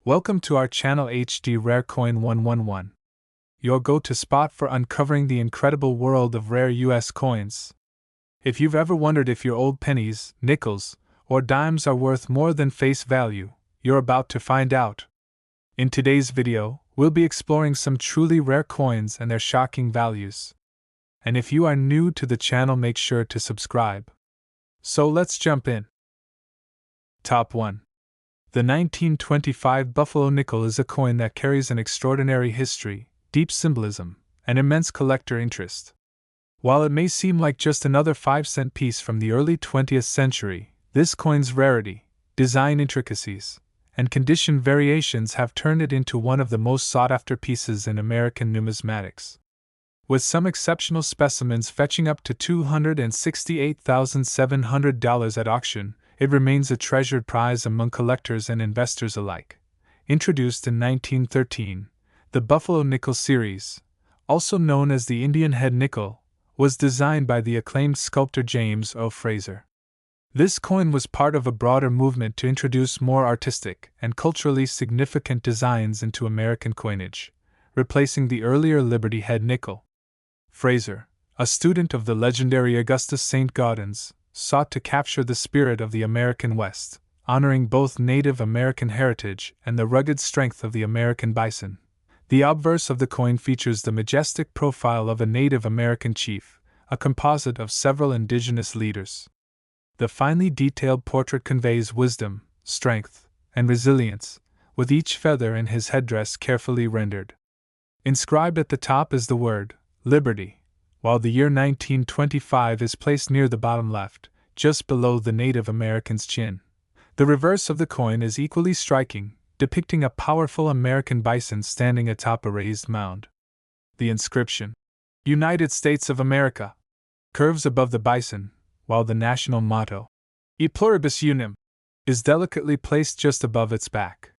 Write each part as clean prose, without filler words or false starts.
Welcome to our channel HD Rare Coin 111, your go-to spot for uncovering the incredible world of rare US coins. If you've ever wondered if your old pennies, nickels, or dimes are worth more than face value, you're about to find out. In today's video, we'll be exploring some truly rare coins and their shocking values. And if you are new to the channel, make sure to subscribe. So let's jump in. Top 1. The 1925 Buffalo nickel is a coin that carries an extraordinary history, deep symbolism, and immense collector interest. While it may seem like just another 5-cent piece from the early 20th century, this coin's rarity, design intricacies, and condition variations have turned it into one of the most sought-after pieces in American numismatics. With some exceptional specimens fetching up to $268,700 at auction, it remains a treasured prize among collectors and investors alike. Introduced in 1913, the Buffalo Nickel series, also known as the Indian Head Nickel, was designed by the acclaimed sculptor James O. Fraser. This coin was part of a broader movement to introduce more artistic and culturally significant designs into American coinage, replacing the earlier Liberty Head Nickel. Fraser, a student of the legendary Augustus St. Gaudens, sought to capture the spirit of the American West, honoring both Native American heritage and the rugged strength of the American bison. The obverse of the coin features the majestic profile of a Native American chief, a composite of several indigenous leaders. The finely detailed portrait conveys wisdom, strength, and resilience, with each feather in his headdress carefully rendered. Inscribed at the top is the word, Liberty, while the year 1925 is placed near the bottom left, just below the Native American's chin. The reverse of the coin is equally striking, depicting a powerful American bison standing atop a raised mound. The inscription, United States of America, curves above the bison, while the national motto, E pluribus unum, is delicately placed just above its back.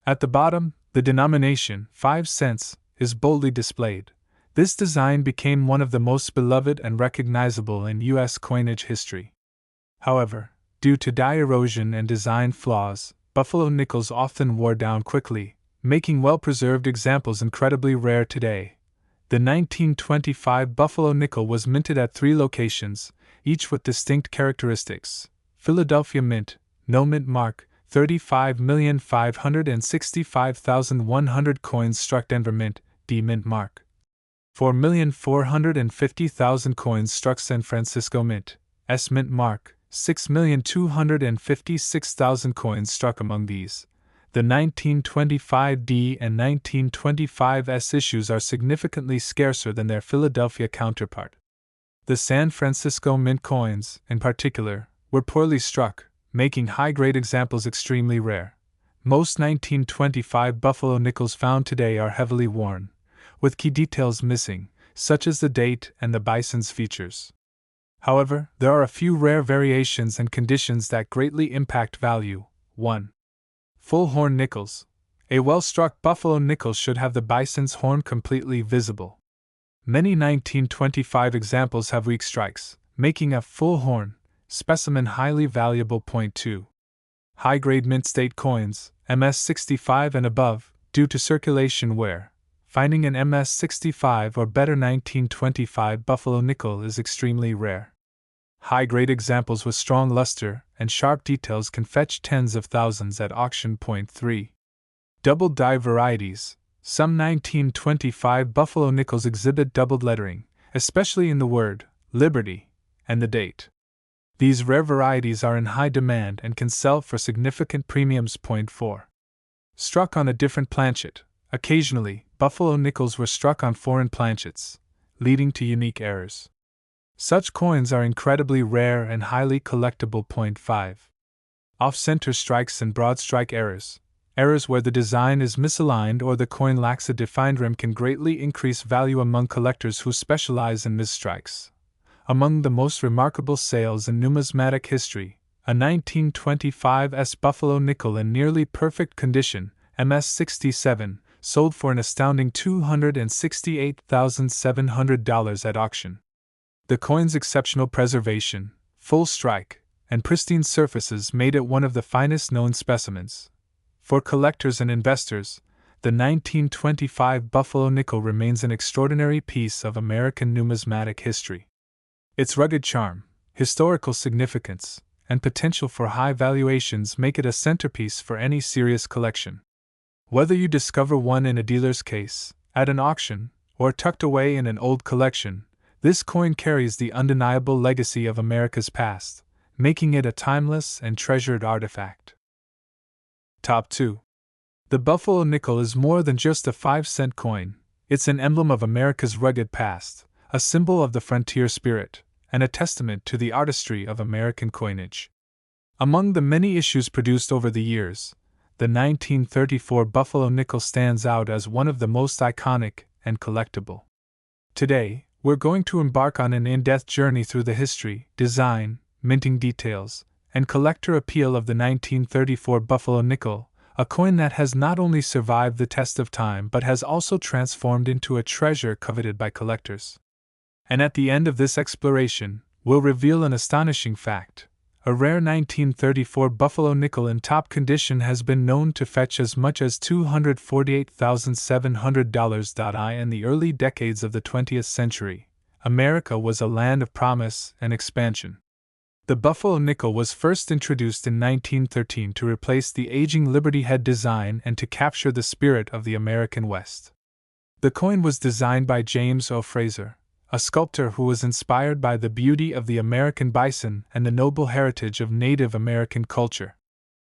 At the bottom, the denomination, 5 cents, is boldly displayed. This design became one of the most beloved and recognizable in U.S. coinage history. However, due to die erosion and design flaws, Buffalo nickels often wore down quickly, making well-preserved examples incredibly rare today. The 1925 Buffalo nickel was minted at 3 locations, each with distinct characteristics. Philadelphia Mint, no mint mark, 35,565,100 coins struck. Denver Mint, D mint mark, 4,450,000 coins struck. San Francisco Mint, S mint mark, 6,256,000 coins struck. Among these, the 1925 D and 1925 S issues are significantly scarcer than their Philadelphia counterpart. The San Francisco Mint coins, in particular, were poorly struck, making high-grade examples extremely rare. Most 1925 Buffalo nickels found today are heavily worn, with key details missing, such as the date and the bison's features. However, there are a few rare variations and conditions that greatly impact value. 1. Full horn nickels. A well-struck Buffalo nickel should have the bison's horn completely visible. Many 1925 examples have weak strikes, making a full horn specimen highly valuable. 2. High-grade mint state coins, MS65 and above, due to circulation wear. Finding an MS65 or better 1925 Buffalo nickel is extremely rare. High-grade examples with strong luster and sharp details can fetch tens of thousands at auction. 3. Doubled die varieties. Some 1925 Buffalo nickels exhibit doubled lettering, especially in the word, Liberty, and the date. These rare varieties are in high demand and can sell for significant premiums. 4. Struck on a different planchet. Occasionally, Buffalo nickels were struck on foreign planchets, leading to unique errors. Such coins are incredibly rare and highly collectible. 5. Off-center strikes and broad strike errors. Errors where the design is misaligned or the coin lacks a defined rim can greatly increase value among collectors who specialize in misstrikes. Among the most remarkable sales in numismatic history, a 1925 S Buffalo nickel in nearly perfect condition, MS67, sold for an astounding $268,700 at auction. The coin's exceptional preservation, full strike, and pristine surfaces made it one of the finest known specimens. For collectors and investors, the 1925 Buffalo nickel remains an extraordinary piece of American numismatic history. Its rugged charm, historical significance, and potential for high valuations make it a centerpiece for any serious collection. Whether you discover one in a dealer's case, at an auction, or tucked away in an old collection, this coin carries the undeniable legacy of America's past, making it a timeless and treasured artifact. Top 2. The Buffalo nickel is more than just a 5-cent coin, it's an emblem of America's rugged past, a symbol of the frontier spirit, and a testament to the artistry of American coinage. Among the many issues produced over the years, the 1934 Buffalo nickel stands out as one of the most iconic and collectible. Today, we're going to embark on an in-depth journey through the history, design, minting details, and collector appeal of the 1934 Buffalo nickel, a coin that has not only survived the test of time but has also transformed into a treasure coveted by collectors. And at the end of this exploration, we'll reveal an astonishing fact. A rare 1934 Buffalo nickel in top condition has been known to fetch as much as $248,700. In the early decades of the 20th century, America was a land of promise and expansion. The Buffalo nickel was first introduced in 1913 to replace the aging Liberty head design and to capture the spirit of the American West. The coin was designed by James O. Fraser, a sculptor who was inspired by the beauty of the American bison and the noble heritage of Native American culture.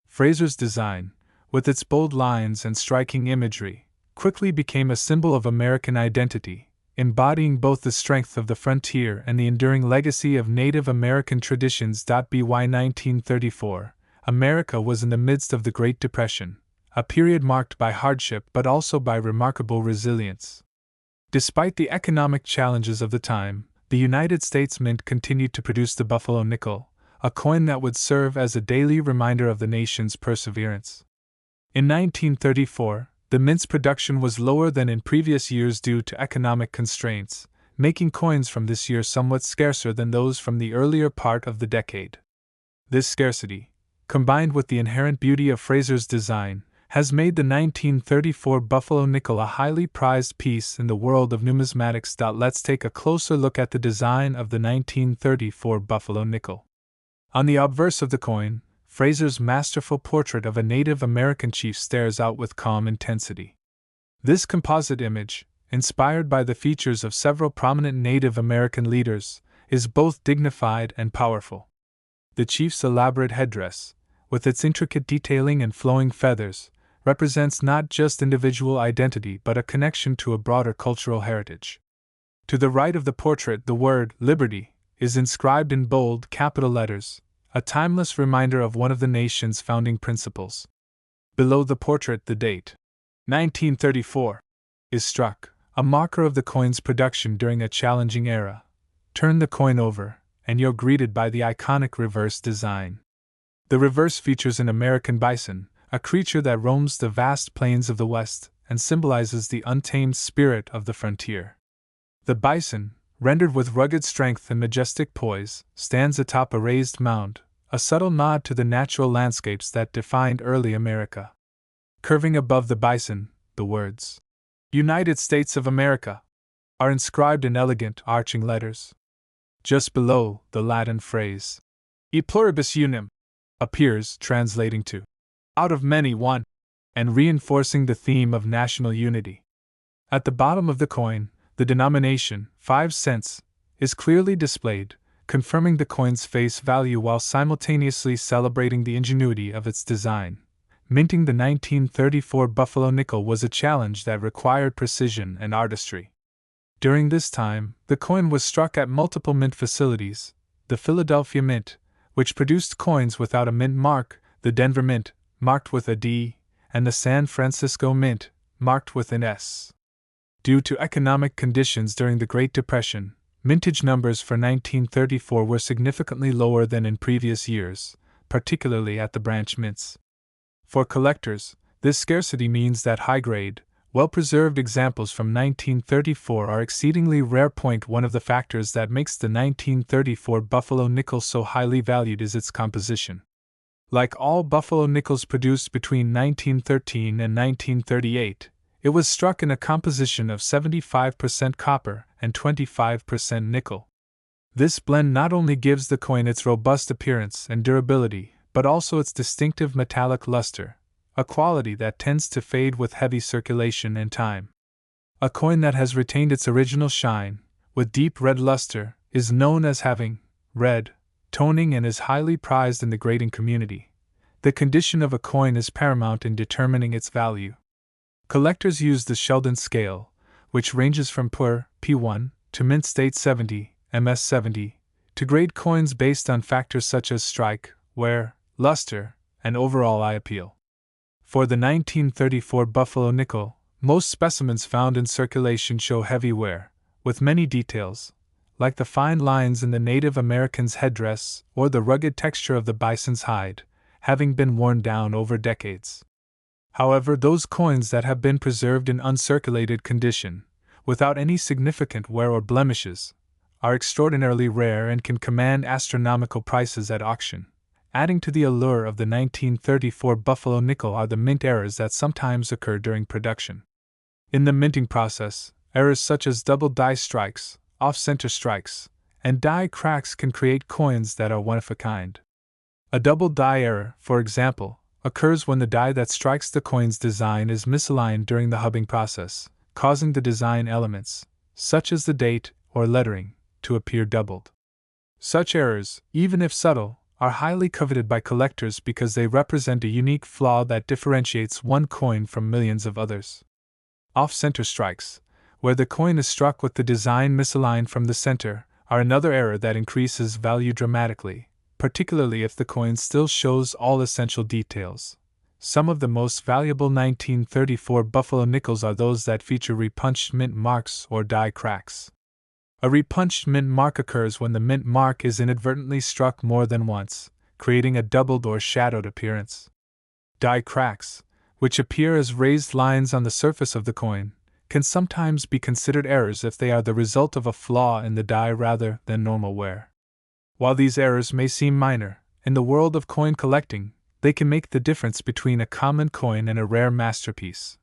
Fraser's design, with its bold lines and striking imagery, quickly became a symbol of American identity, embodying both the strength of the frontier and the enduring legacy of Native American traditions. By 1934, America was in the midst of the Great Depression, a period marked by hardship but also by remarkable resilience. Despite the economic challenges of the time, the United States Mint continued to produce the Buffalo nickel, a coin that would serve as a daily reminder of the nation's perseverance. In 1934, the Mint's production was lower than in previous years due to economic constraints, making coins from this year somewhat scarcer than those from the earlier part of the decade. This scarcity, combined with the inherent beauty of Fraser's design, has made the 1934 Buffalo nickel a highly prized piece in the world of numismatics. Let's take a closer look at the design of the 1934 Buffalo nickel. On the obverse of the coin, Fraser's masterful portrait of a Native American chief stares out with calm intensity. This composite image, inspired by the features of several prominent Native American leaders, is both dignified and powerful. The chief's elaborate headdress, with its intricate detailing and flowing feathers, represents not just individual identity but a connection to a broader cultural heritage. To the right of the portrait, the word "Liberty" is inscribed in bold capital letters, a timeless reminder of one of the nation's founding principles. Below the portrait, the date, 1934, is struck, a marker of the coin's production during a challenging era. Turn the coin over, and you're greeted by the iconic reverse design. The reverse features an American bison, a creature that roams the vast plains of the West and symbolizes the untamed spirit of the frontier. The bison, rendered with rugged strength and majestic poise, stands atop a raised mound, a subtle nod to the natural landscapes that defined early America. Curving above the bison, the words, "United States of America," are inscribed in elegant, arching letters. Just below, the Latin phrase, "E pluribus unum," appears, translating to "out of many one," and reinforcing the theme of national unity. At the bottom of the coin, the denomination, 5 cents, is clearly displayed, confirming the coin's face value while simultaneously celebrating the ingenuity of its design. Minting the 1934 Buffalo nickel was a challenge that required precision and artistry. During this time, the coin was struck at multiple mint facilities: the Philadelphia Mint, which produced coins without a mint mark, the Denver Mint, marked with a D, and the San Francisco Mint, marked with an S. Due to economic conditions during the Great Depression, mintage numbers for 1934 were significantly lower than in previous years, particularly at the branch mints. For collectors, this scarcity means that high-grade, well-preserved examples from 1934 are exceedingly rare. One of the factors that makes the 1934 Buffalo nickel so highly valued is its composition. Like all buffalo nickels produced between 1913 and 1938, it was struck in a composition of 75% copper and 25% nickel. This blend not only gives the coin its robust appearance and durability, but also its distinctive metallic luster, a quality that tends to fade with heavy circulation and time. A coin that has retained its original shine, with deep red luster, is known as having red toning and is highly prized in the grading community. The condition of a coin is paramount in determining its value. Collectors use the Sheldon scale, which ranges from pur P1 to mint state 70 MS70, to grade coins based on factors such as strike, wear, luster, and overall eye appeal. For the 1934 Buffalo nickel, most specimens found in circulation show heavy wear, with many details, like the fine lines in the Native American's headdress or the rugged texture of the bison's hide, having been worn down over decades. However, those coins that have been preserved in uncirculated condition, without any significant wear or blemishes, are extraordinarily rare and can command astronomical prices at auction. Adding to the allure of the 1934 Buffalo nickel are the mint errors that sometimes occur during production. In the minting process, errors such as double die strikes, off-center strikes, and die cracks can create coins that are one of a kind. A double die error, for example, occurs when the die that strikes the coin's design is misaligned during the hubbing process, causing the design elements, such as the date or lettering, to appear doubled. Such errors, even if subtle, are highly coveted by collectors because they represent a unique flaw that differentiates one coin from millions of others. Off-center strikes, where the coin is struck with the design misaligned from the center, are another error that increases value dramatically, particularly if the coin still shows all essential details. Some of the most valuable 1934 Buffalo nickels are those that feature repunched mint marks or die cracks. A repunched mint mark occurs when the mint mark is inadvertently struck more than once, creating a doubled or shadowed appearance. Die cracks, which appear as raised lines on the surface of the coin, can sometimes be considered errors if they are the result of a flaw in the die rather than normal wear. While these errors may seem minor, in the world of coin collecting, they can make the difference between a common coin and a rare masterpiece.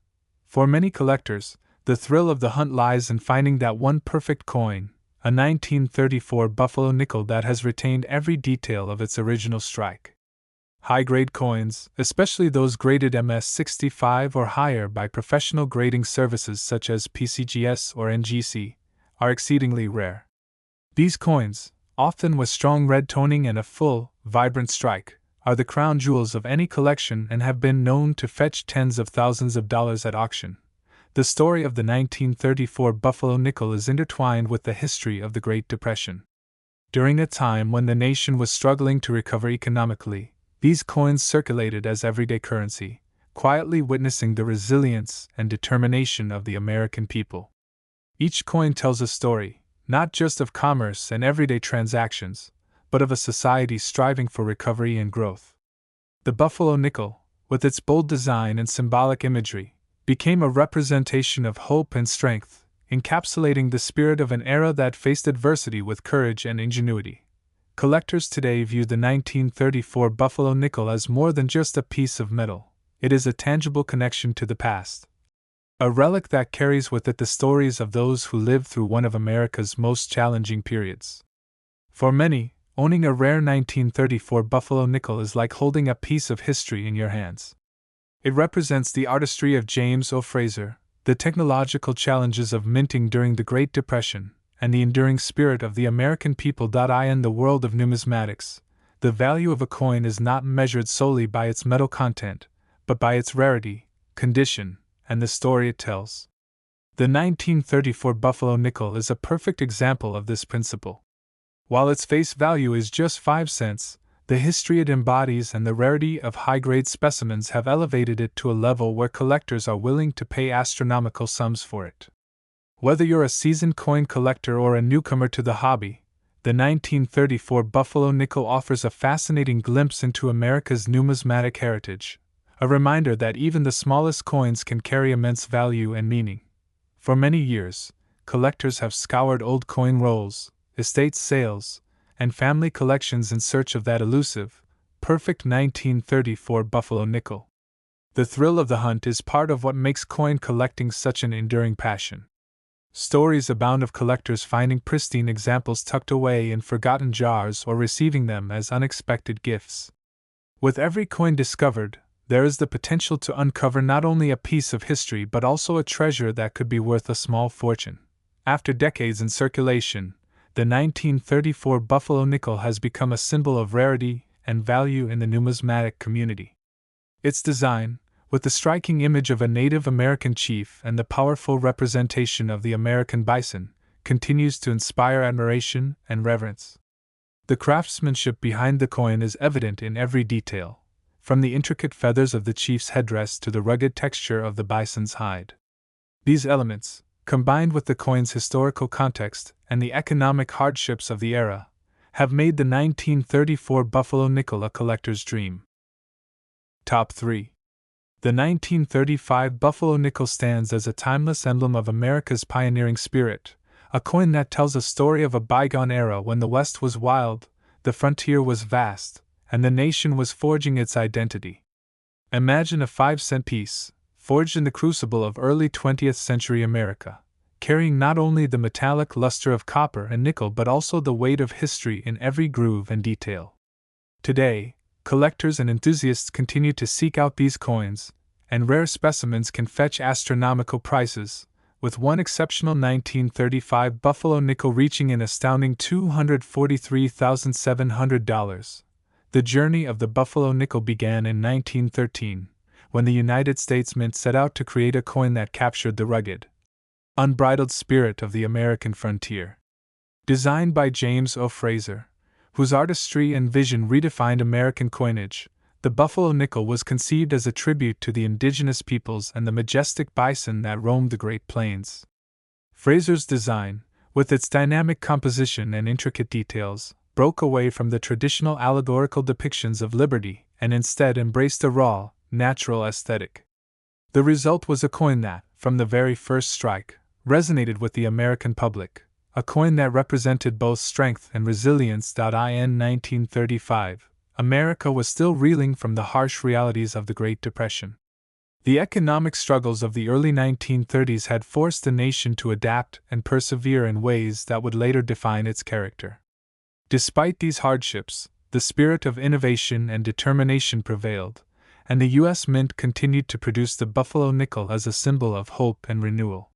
For many collectors, the thrill of the hunt lies in finding that one perfect coin, a 1934 Buffalo nickel that has retained every detail of its original strike. High-grade coins, especially those graded MS65 or higher by professional grading services such as PCGS or NGC, are exceedingly rare. These coins, often with strong red toning and a full, vibrant strike, are the crown jewels of any collection and have been known to fetch tens of thousands of dollars at auction. The story of the 1934 Buffalo nickel is intertwined with the history of the Great Depression. During a time when the nation was struggling to recover economically, these coins circulated as everyday currency, quietly witnessing the resilience and determination of the American people. Each coin tells a story, not just of commerce and everyday transactions, but of a society striving for recovery and growth. The Buffalo nickel, with its bold design and symbolic imagery, became a representation of hope and strength, encapsulating the spirit of an era that faced adversity with courage and ingenuity. Collectors today view the 1934 Buffalo nickel as more than just a piece of metal. It is a tangible connection to the past, a relic that carries with it the stories of those who lived through one of America's most challenging periods. For many, owning a rare 1934 Buffalo nickel is like holding a piece of history in your hands. It represents the artistry of James O. Fraser, the technological challenges of minting during the Great Depression, and the enduring spirit of the American people. In the world of numismatics, the value of a coin is not measured solely by its metal content, but by its rarity, condition, and the story it tells. The 1934 Buffalo nickel is a perfect example of this principle. While its face value is just 5 cents, the history it embodies and the rarity of high-grade specimens have elevated it to a level where collectors are willing to pay astronomical sums for it. Whether you're a seasoned coin collector or a newcomer to the hobby, the 1934 Buffalo nickel offers a fascinating glimpse into America's numismatic heritage, a reminder that even the smallest coins can carry immense value and meaning. For many years, collectors have scoured old coin rolls, estate sales, and family collections in search of that elusive, perfect 1934 Buffalo nickel. The thrill of the hunt is part of what makes coin collecting such an enduring passion. Stories abound of collectors finding pristine examples tucked away in forgotten jars or receiving them as unexpected gifts. With every coin discovered, there is the potential to uncover not only a piece of history but also a treasure that could be worth a small fortune. After decades in circulation, the 1934 Buffalo nickel has become a symbol of rarity and value in the numismatic community. Its design, with the striking image of a Native American chief and the powerful representation of the American bison, continues to inspire admiration and reverence. The craftsmanship behind the coin is evident in every detail, from the intricate feathers of the chief's headdress to the rugged texture of the bison's hide. These elements, combined with the coin's historical context and the economic hardships of the era, have made the 1934 Buffalo nickel a collector's dream. Top 3. The 1935 Buffalo nickel stands as a timeless emblem of America's pioneering spirit, a coin that tells a story of a bygone era when the West was wild, the frontier was vast, and the nation was forging its identity. Imagine a 5-cent piece, forged in the crucible of early 20th century America, carrying not only the metallic luster of copper and nickel but also the weight of history in every groove and detail. Today, collectors and enthusiasts continue to seek out these coins, and rare specimens can fetch astronomical prices, with one exceptional 1935 Buffalo nickel reaching an astounding $243,700. The journey of the Buffalo nickel began in 1913, when the United States Mint set out to create a coin that captured the rugged, unbridled spirit of the American frontier. Designed by James O. Fraser, whose artistry and vision redefined American coinage, the Buffalo nickel was conceived as a tribute to the indigenous peoples and the majestic bison that roamed the Great Plains. Fraser's design, with its dynamic composition and intricate details, broke away from the traditional allegorical depictions of liberty and instead embraced a raw, natural aesthetic. The result was a coin that, from the very first strike, resonated with the American public, a coin that represented both strength and resilience. In 1935, America was still reeling from the harsh realities of the Great Depression. The economic struggles of the early 1930s had forced the nation to adapt and persevere in ways that would later define its character. Despite these hardships, the spirit of innovation and determination prevailed, and the U.S. Mint continued to produce the Buffalo nickel as a symbol of hope and renewal.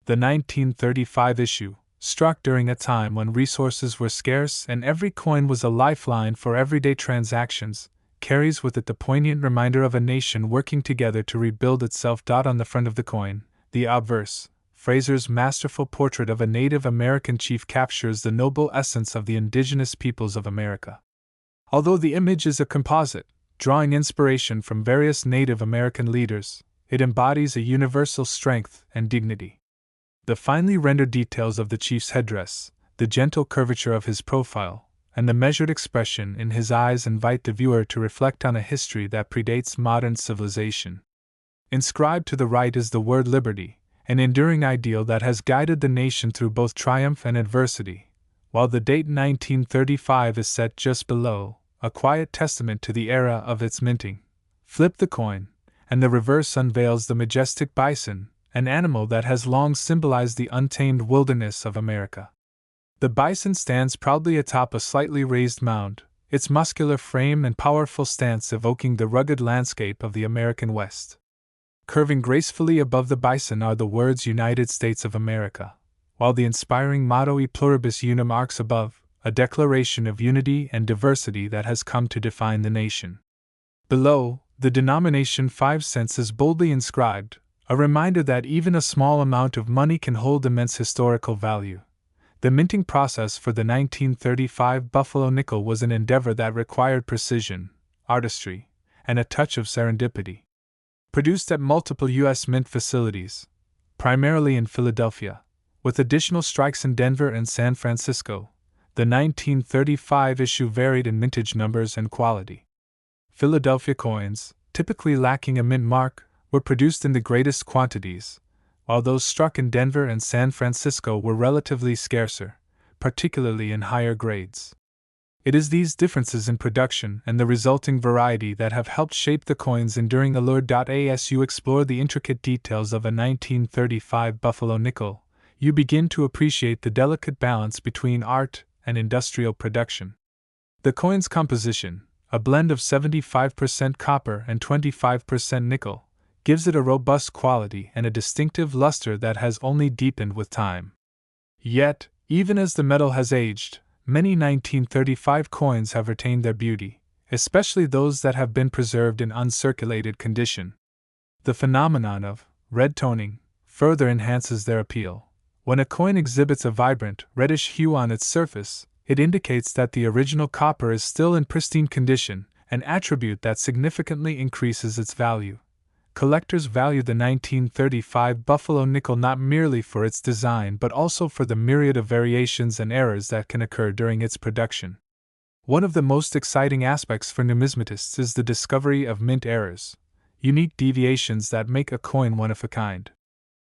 The 1935 issue, struck during a time when resources were scarce and every coin was a lifeline for everyday transactions, carries with it the poignant reminder of a nation working together to rebuild itself. On the front of the coin, the obverse, Fraser's masterful portrait of a Native American chief captures the noble essence of the indigenous peoples of America. Although the image is a composite, drawing inspiration from various Native American leaders, it embodies a universal strength and dignity. The finely rendered details of the chief's headdress, the gentle curvature of his profile, and the measured expression in his eyes invite the viewer to reflect on a history that predates modern civilization. Inscribed to the right is the word liberty, an enduring ideal that has guided the nation through both triumph and adversity, while the date 1935 is set just below, a quiet testament to the era of its minting. Flip the coin, and the reverse unveils the majestic bison, an animal that has long symbolized the untamed wilderness of America. The bison stands proudly atop a slightly raised mound, its muscular frame and powerful stance evoking the rugged landscape of the American West. Curving gracefully above the bison are the words United States of America, while the inspiring motto E pluribus unum arcs above, a declaration of unity and diversity that has come to define the nation. Below, the denomination 5 cents is boldly inscribed, a reminder that even a small amount of money can hold immense historical value. The minting process for the 1935 Buffalo nickel was an endeavor that required precision, artistry, and a touch of serendipity. Produced at multiple U.S. Mint facilities, primarily in Philadelphia, with additional strikes in Denver and San Francisco, the 1935 issue varied in mintage numbers and quality. Philadelphia coins, typically lacking a mint mark, were produced in the greatest quantities, while those struck in Denver and San Francisco were relatively scarcer, particularly in higher grades. It is these differences in production and the resulting variety that have helped shape the coin's enduring allure. As you explore the intricate details of a 1935 Buffalo nickel, you begin to appreciate the delicate balance between art and industrial production. The coin's composition, a blend of 75% copper and 25% nickel, gives it a robust quality and a distinctive luster that has only deepened with time. Yet, even as the metal has aged, many 1935 coins have retained their beauty, especially those that have been preserved in uncirculated condition. The phenomenon of red toning further enhances their appeal. When a coin exhibits a vibrant, reddish hue on its surface, it indicates that the original copper is still in pristine condition, an attribute that significantly increases its value. Collectors value the 1935 Buffalo nickel not merely for its design but also for the myriad of variations and errors that can occur during its production. One of the most exciting aspects for numismatists is the discovery of mint errors, unique deviations that make a coin one of a kind.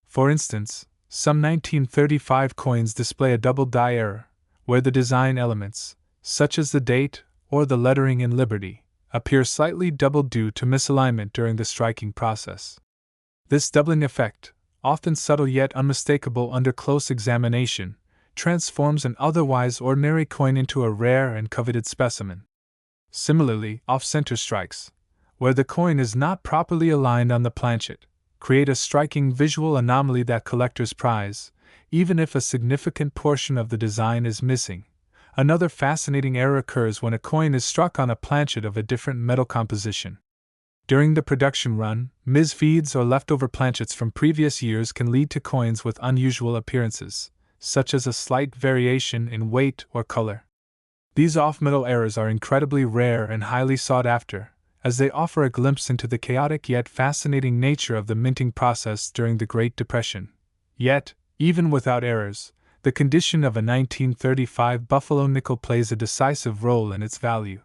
For instance, some 1935 coins display a double die error, where the design elements, such as the date or the lettering in Liberty, appear slightly doubled due to misalignment during the striking process. This doubling effect, often subtle yet unmistakable under close examination, transforms an otherwise ordinary coin into a rare and coveted specimen. Similarly, off-center strikes, where the coin is not properly aligned on the planchet, create a striking visual anomaly that collectors prize, even if a significant portion of the design is missing. Another fascinating error occurs when a coin is struck on a planchet of a different metal composition. During the production run, misfeeds or leftover planchets from previous years can lead to coins with unusual appearances, such as a slight variation in weight or color. These off-metal errors are incredibly rare and highly sought after, as they offer a glimpse into the chaotic yet fascinating nature of the minting process during the Great Depression. Yet, even without errors, the condition of a 1935 Buffalo nickel plays a decisive role in its value.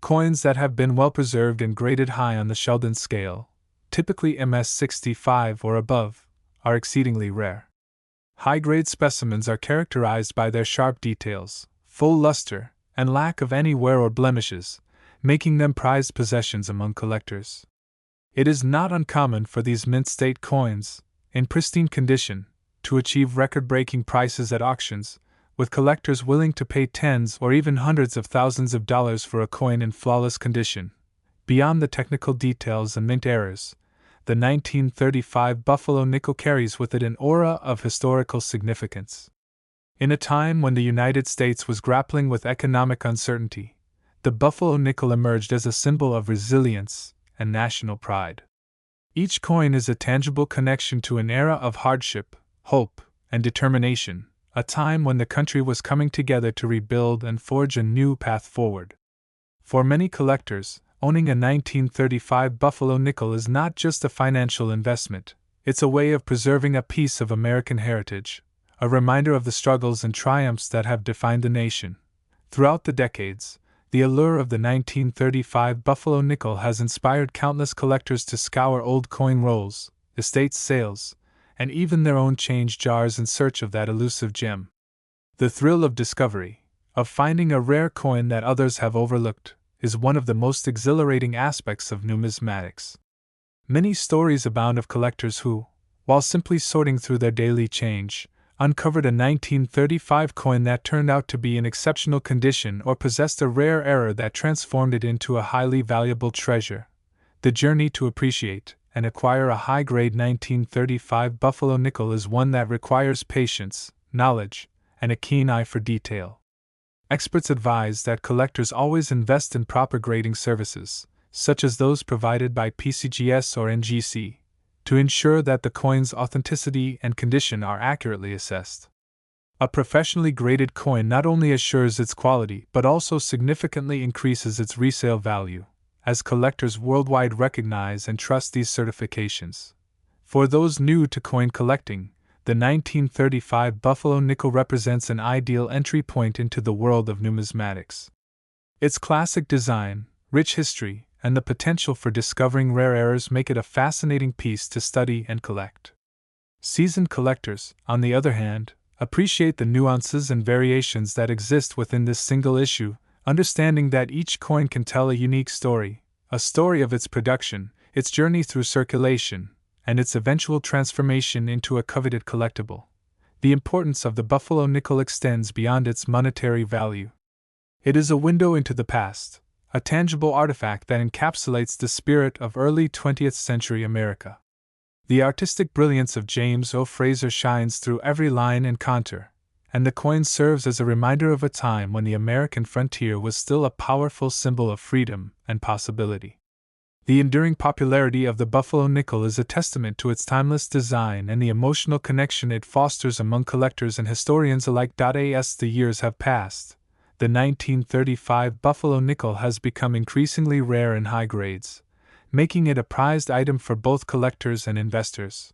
Coins that have been well preserved and graded high on the Sheldon scale, typically MS-65 or above, are exceedingly rare. High-grade specimens are characterized by their sharp details, full luster, and lack of any wear or blemishes, making them prized possessions among collectors. It is not uncommon for these mint-state coins, in pristine condition, to achieve record-breaking prices at auctions, with collectors willing to pay tens or even hundreds of thousands of dollars for a coin in flawless condition. Beyond the technical details and mint errors, the 1935 Buffalo nickel carries with it an aura of historical significance. In a time when the United States was grappling with economic uncertainty, the Buffalo nickel emerged as a symbol of resilience and national pride. Each coin is a tangible connection to an era of hardship, hope, and determination, a time when the country was coming together to rebuild and forge a new path forward. For many collectors, owning a 1935 Buffalo nickel is not just a financial investment, it's a way of preserving a piece of American heritage, a reminder of the struggles and triumphs that have defined the nation. Throughout the decades, the allure of the 1935 Buffalo nickel has inspired countless collectors to scour old coin rolls, estate sales, and even their own change jars in search of that elusive gem. The thrill of discovery, of finding a rare coin that others have overlooked, is one of the most exhilarating aspects of numismatics. Many stories abound of collectors who, while simply sorting through their daily change, uncovered a 1935 coin that turned out to be in exceptional condition or possessed a rare error that transformed it into a highly valuable treasure. The journey to appreciate and acquire a high-grade 1935 Buffalo nickel is one that requires patience, knowledge, and a keen eye for detail. Experts advise that collectors always invest in proper grading services, such as those provided by PCGS or NGC, to ensure that the coin's authenticity and condition are accurately assessed. A professionally graded coin not only assures its quality but also significantly increases its resale value, as collectors worldwide recognize and trust these certifications. For those new to coin collecting, the 1935 Buffalo nickel represents an ideal entry point into the world of numismatics. Its classic design, rich history, and the potential for discovering rare errors make it a fascinating piece to study and collect. Seasoned collectors, on the other hand, appreciate the nuances and variations that exist within this single issue understanding that each coin can tell a unique story, a story of its production, its journey through circulation, and its eventual transformation into a coveted collectible. The importance of the buffalo nickel extends beyond its monetary value. It is a window into the past, a tangible artifact that encapsulates the spirit of early 20th century America. The artistic brilliance of James O. Fraser shines through every line and contour, and the coin serves as a reminder of a time when the American frontier was still a powerful symbol of freedom and possibility. The enduring popularity of the buffalo nickel is a testament to its timeless design and the emotional connection it fosters among collectors and historians alike. As the years have passed, the 1935 buffalo nickel has become increasingly rare in high grades, making it a prized item for both collectors and investors.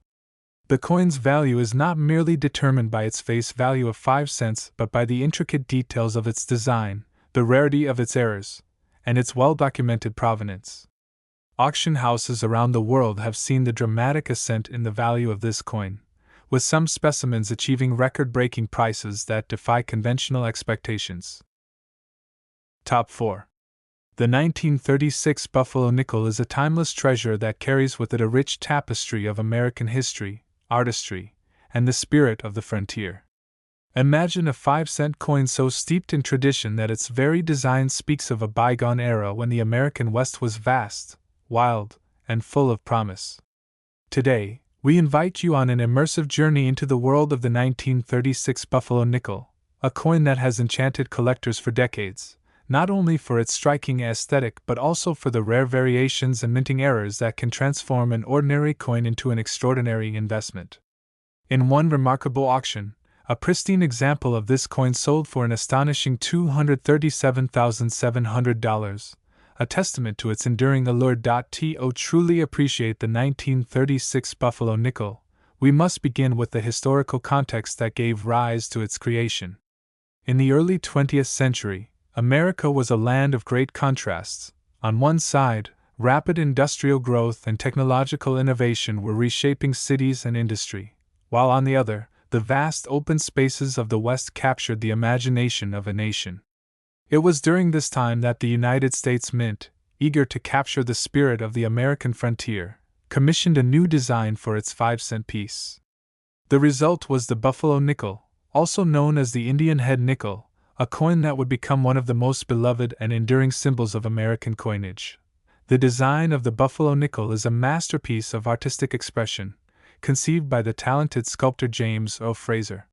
The coin's value is not merely determined by its face value of 5 cents but by the intricate details of its design, the rarity of its errors, and its well-documented provenance. Auction houses around the world have seen the dramatic ascent in the value of this coin, with some specimens achieving record-breaking prices that defy conventional expectations. Top 4. The 1936 buffalo nickel is a timeless treasure that carries with it a rich tapestry of American history, artistry, and the spirit of the frontier. Imagine a 5-cent coin so steeped in tradition that its very design speaks of a bygone era when the American West was vast, wild, and full of promise. Today, we invite you on an immersive journey into the world of the 1936 buffalo nickel, a coin that has enchanted collectors for decades, not only for its striking aesthetic but also for the rare variations and minting errors that can transform an ordinary coin into an extraordinary investment. In one remarkable auction, a pristine example of this coin sold for an astonishing $237,700, a testament to its enduring allure. To truly appreciate the 1936 buffalo nickel, we must begin with the historical context that gave rise to its creation. In the early 20th century, America was a land of great contrasts. On one side, rapid industrial growth and technological innovation were reshaping cities and industry, while on the other, the vast open spaces of the West captured the imagination of a nation. It was during this time that the United States Mint, eager to capture the spirit of the American frontier, commissioned a new design for its 5-cent piece. The result was the buffalo nickel, also known as the Indian head nickel, a coin that would become one of the most beloved and enduring symbols of American coinage. The design of the buffalo nickel is a masterpiece of artistic expression, conceived by the talented sculptor James O. Fraser.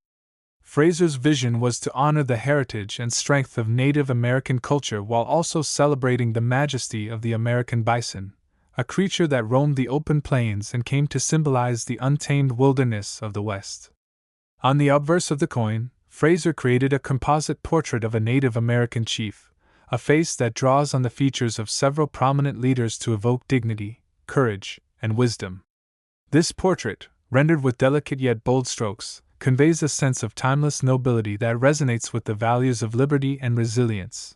Fraser's vision was to honor the heritage and strength of Native American culture while also celebrating the majesty of the American bison, a creature that roamed the open plains and came to symbolize the untamed wilderness of the West. On the obverse of the coin, Fraser created a composite portrait of a Native American chief, a face that draws on the features of several prominent leaders to evoke dignity, courage, and wisdom. This portrait, rendered with delicate yet bold strokes, conveys a sense of timeless nobility that resonates with the values of liberty and resilience.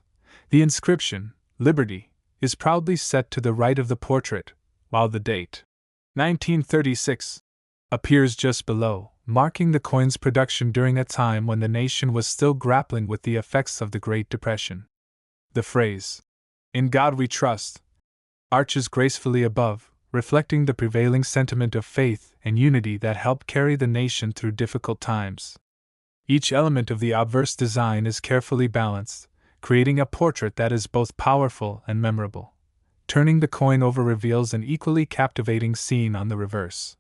The inscription, Liberty, is proudly set to the right of the portrait, while the date, 1936, appears just below, marking the coin's production during a time when the nation was still grappling with the effects of the Great Depression. The phrase, "In God we trust," arches gracefully above, reflecting the prevailing sentiment of faith and unity that helped carry the nation through difficult times. Each element of the obverse design is carefully balanced, creating a portrait that is both powerful and memorable. Turning the coin over reveals an equally captivating scene on the reverse.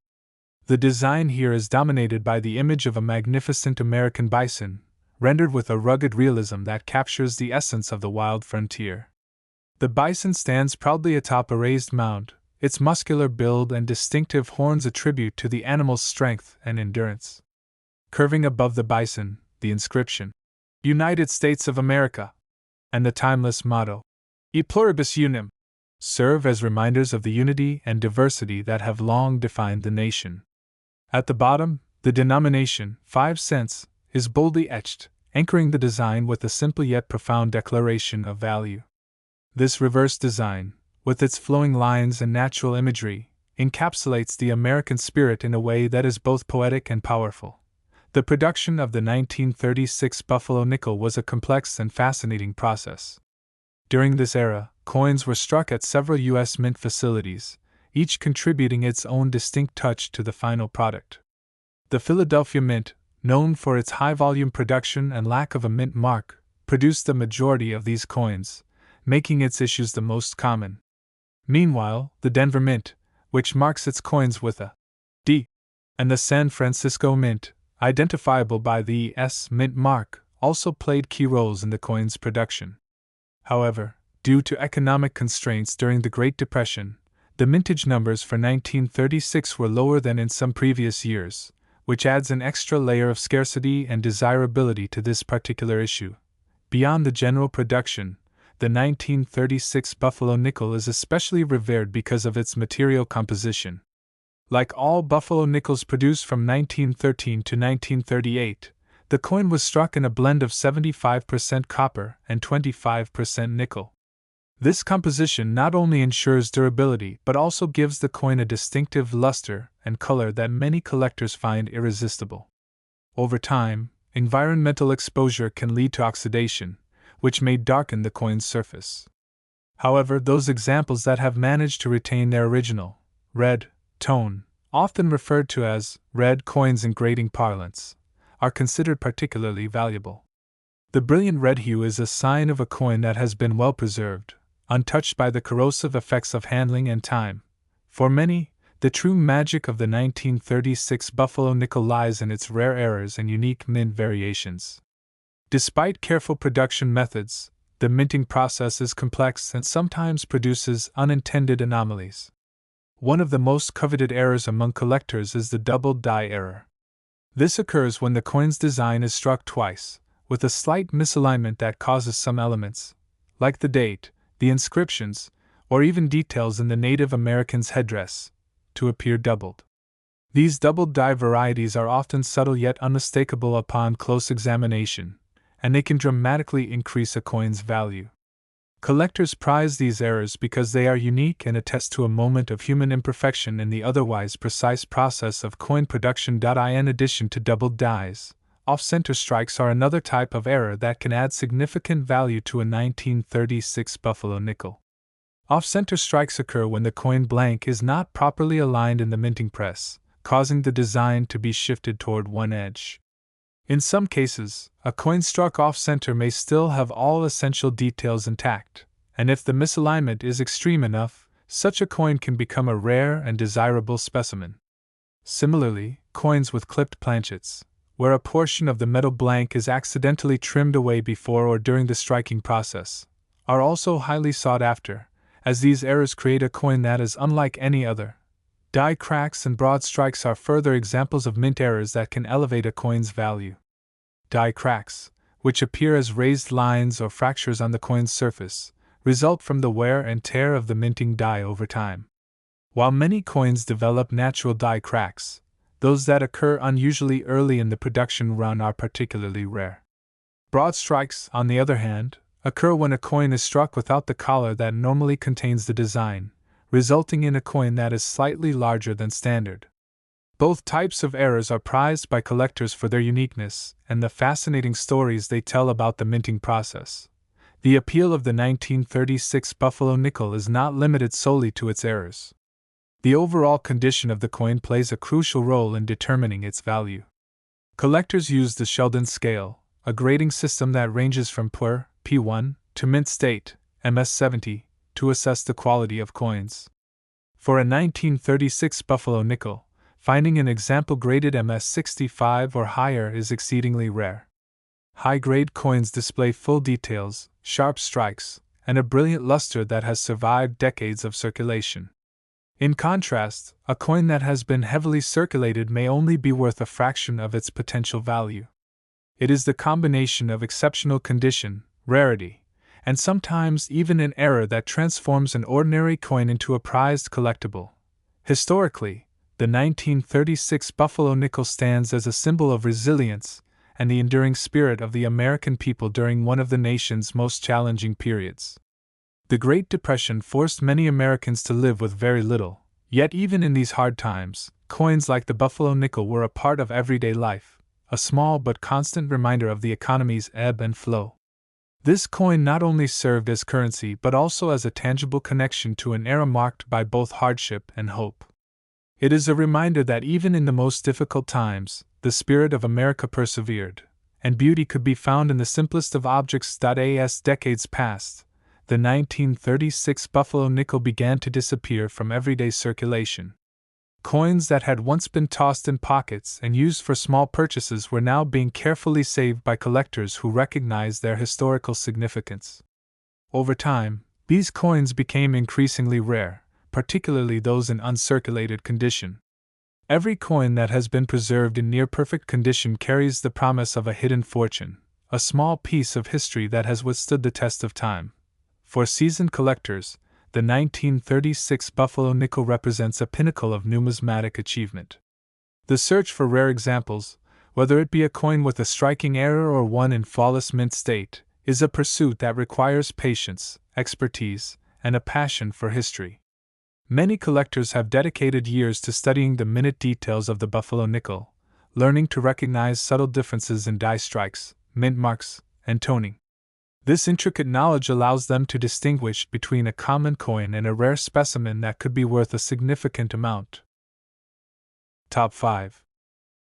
The design here is dominated by the image of a magnificent American bison, rendered with a rugged realism that captures the essence of the wild frontier. The bison stands proudly atop a raised mound, its muscular build and distinctive horns a tribute to the animal's strength and endurance. Curving above the bison, the inscription, "United States of America," and the timeless motto, "E pluribus unum," serve as reminders of the unity and diversity that have long defined the nation. At the bottom, the denomination, 5 cents, is boldly etched, anchoring the design with a simple yet profound declaration of value. This reverse design, with its flowing lines and natural imagery, encapsulates the American spirit in a way that is both poetic and powerful. The production of the 1936 buffalo nickel was a complex and fascinating process. During this era, coins were struck at several U.S. mint facilities, each contributing its own distinct touch to the final product. The Philadelphia Mint, known for its high-volume production and lack of a mint mark, produced the majority of these coins, making its issues the most common. Meanwhile, the Denver Mint, which marks its coins with a D, and the San Francisco Mint, identifiable by the S mint mark, also played key roles in the coin's production. However, due to economic constraints during the Great Depression, the mintage numbers for 1936 were lower than in some previous years, which adds an extra layer of scarcity and desirability to this particular issue. Beyond the general production, the 1936 Buffalo nickel is especially revered because of its material composition. Like all Buffalo nickels produced from 1913 to 1938, the coin was struck in a blend of 75% copper and 25% nickel. This composition not only ensures durability but also gives the coin a distinctive luster and color that many collectors find irresistible. Over time, environmental exposure can lead to oxidation, which may darken the coin's surface. However, those examples that have managed to retain their original, red, tone, often referred to as red coins in grading parlance, are considered particularly valuable. The brilliant red hue is a sign of a coin that has been well preserved, untouched by the corrosive effects of handling and time. For many, the true magic of the 1936 Buffalo nickel lies in its rare errors and unique mint variations. Despite careful production methods, the minting process is complex and sometimes produces unintended anomalies. One of the most coveted errors among collectors is the doubled die error. This occurs when the coin's design is struck twice, with a slight misalignment that causes some elements, like the date, the inscriptions, or even details in the Native American's headdress, to appear doubled. These doubled die varieties are often subtle yet unmistakable upon close examination, and they can dramatically increase a coin's value. Collectors prize these errors because they are unique and attest to a moment of human imperfection in the otherwise precise process of coin production. In addition to doubled dies, off-center strikes are another type of error that can add significant value to a 1936 Buffalo nickel. Off-center strikes occur when the coin blank is not properly aligned in the minting press, causing the design to be shifted toward one edge. In some cases, a coin struck off-center may still have all essential details intact, and if the misalignment is extreme enough, such a coin can become a rare and desirable specimen. Similarly, coins with clipped planchets, where a portion of the metal blank is accidentally trimmed away before or during the striking process, are also highly sought after, as these errors create a coin that is unlike any other. Die cracks and broad strikes are further examples of mint errors that can elevate a coin's value. Die cracks, which appear as raised lines or fractures on the coin's surface, result from the wear and tear of the minting die over time. While many coins develop natural die cracks, those that occur unusually early in the production run are particularly rare. Broad strikes, on the other hand, occur when a coin is struck without the collar that normally contains the design, resulting in a coin that is slightly larger than standard. Both types of errors are prized by collectors for their uniqueness and the fascinating stories they tell about the minting process. The appeal of the 1936 Buffalo nickel is not limited solely to its errors. The overall condition of the coin plays a crucial role in determining its value. Collectors use the Sheldon scale, a grading system that ranges from poor, P1, to mint state, MS70, to assess the quality of coins. For a 1936 Buffalo nickel, finding an example graded MS65 or higher is exceedingly rare. High-grade coins display full details, sharp strikes, and a brilliant luster that has survived decades of circulation. In contrast, a coin that has been heavily circulated may only be worth a fraction of its potential value. It is the combination of exceptional condition, rarity, and sometimes even an error that transforms an ordinary coin into a prized collectible. Historically, the 1936 Buffalo nickel stands as a symbol of resilience and the enduring spirit of the American people during one of the nation's most challenging periods. The Great Depression forced many Americans to live with very little, yet even in these hard times, coins like the Buffalo nickel were a part of everyday life, a small but constant reminder of the economy's ebb and flow. This coin not only served as currency but also as a tangible connection to an era marked by both hardship and hope. It is a reminder that even in the most difficult times, the spirit of America persevered, and beauty could be found in the simplest of objects. As decades passed, the 1936 Buffalo nickel began to disappear from everyday circulation. Coins that had once been tossed in pockets and used for small purchases were now being carefully saved by collectors who recognized their historical significance. Over time, these coins became increasingly rare, particularly those in uncirculated condition. Every coin that has been preserved in near-perfect condition carries the promise of a hidden fortune, a small piece of history that has withstood the test of time. For seasoned collectors, the 1936 Buffalo nickel represents a pinnacle of numismatic achievement. The search for rare examples, whether it be a coin with a striking error or one in flawless mint state, is a pursuit that requires patience, expertise, and a passion for history. Many collectors have dedicated years to studying the minute details of the Buffalo nickel, learning to recognize subtle differences in die strikes, mint marks, and toning. This intricate knowledge allows them to distinguish between a common coin and a rare specimen that could be worth a significant amount. Top 5.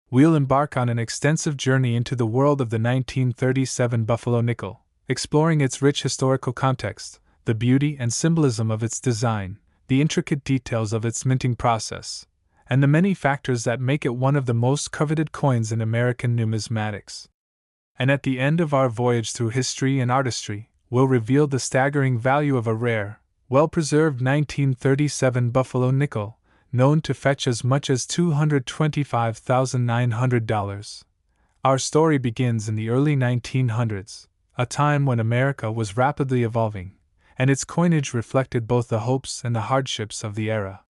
We'll embark on an extensive journey into the world of the 1937 Buffalo nickel, exploring its rich historical context, the beauty and symbolism of its design, the intricate details of its minting process, and the many factors that make it one of the most coveted coins in American numismatics. And at the end of our voyage through history and artistry, we'll reveal the staggering value of a rare, well-preserved 1937 Buffalo nickel, known to fetch as much as $225,900. Our story begins in the early 1900s, a time when America was rapidly evolving, and its coinage reflected both the hopes and the hardships of the era.